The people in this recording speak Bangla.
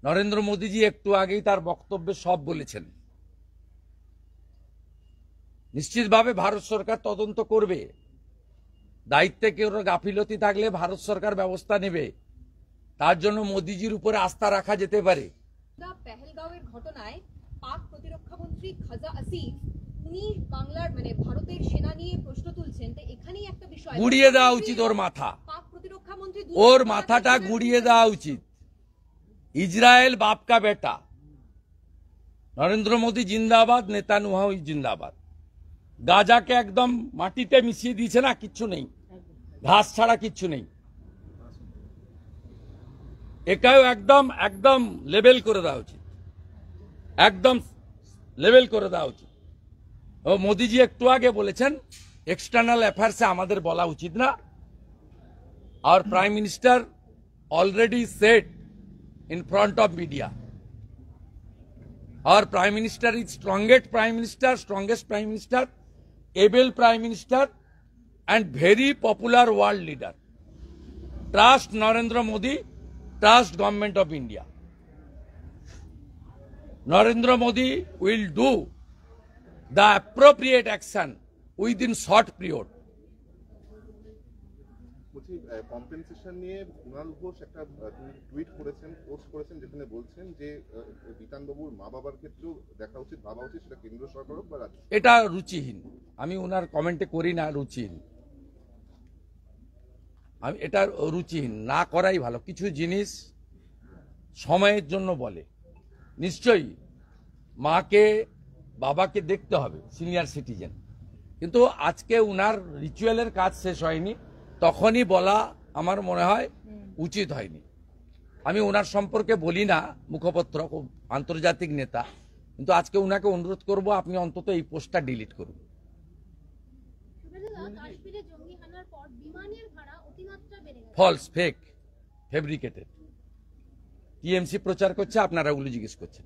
নরেন্দ্র মোদীজি একটু আগেই তার বক্তব্যে সব বলেছেন। নিশ্চিতভাবে ভারত সরকার তদন্ত করবে, দায়িত্বে কেউ গাফিলতি থাকলে ভারত সরকার ব্যবস্থা নেবে। তার জন্য মোদীজির উপরে আস্থা রাখা যেতে পারে। পেহেলগাঁওয়ের ঘটনায় পাক প্রতিরক্ষা মন্ত্রী খাজা আসিফ উনি বাংলার ভারতের সেনা নিয়ে প্রশ্ন তুলছেন, তো এখানেই একটা বিষয় গুড়িয়ে দেওয়া উচিত ওর মাথা, পাক প্রতিরক্ষা মন্ত্রী ওর মাথাটা গুড়িয়ে দেওয়া উচিত। ইসরায়েল বাপ কা বেটা। নরেন্দ্র মোদী জিন্দাবাদ, নেতানিয়াহু জিন্দাবাদ। গাজাকে একদম মাটিতে মিশিয়ে দিয়েছে না, কিচ্ছু নেই, ঘাস ছাড়া কিচ্ছু নেই। এটাও একদম একদম লেভেল করে দেওয়া উচিত, একদম লেভেল করে দেওয়া উচিত। ও মোদীজি একটু আগে বলেছেন এক্সটার্নাল অ্যাফেয়ার্সে আমাদের বলা উচিত না। Our Prime Minister already said in front of media. Our Prime Minister is strongest Prime Minister, able Prime Minister, and very popular world leader. Trust Narendra Modi, trust Government of India. Narendra Modi will do the appropriate action within short period. বলছি কম্পেনসেশন নিয়ে কুণাল ঘোষ একটা টুইট করেছেন, পোস্ট করেছেন, যেখানে বলছেন যে বিতানবাবুর মা বাবার ক্ষেত্রেও দেখা উচিত, ভাবা উচিত, সেটা কেন্দ্র সরকার হোক বা রাজ্য। এটা রুচিহীন, আমি ওনার কমেন্টে করি না, রুচিহীন। আমি এটা রুচিহীন না করাই ভালো। কিছু জিনিস সময়ের জন্য বলে, নিশ্চয়ই মাকে বাবাকে দেখতে হবে, সিনিয়র সিটিজেন, কিন্তু আজকে উনার রিচুয়ালের কাজ শেষ হয়নি, তখনই বলা আমার মনে হয় উচিত হয়নি। আমি ওনার সম্পর্কে বলি না, মুখপত্র, খুব আন্তর্জাতিক নেতা, কিন্তু আজকে উনাকে অনুরোধ করব আপনি অন্তত এই পোস্টটা ডিলিট করুন। False, fake, fabricated. টিএমসি প্রচার করছে, আপনারা ওগুলো জিজ্ঞেস করছেন।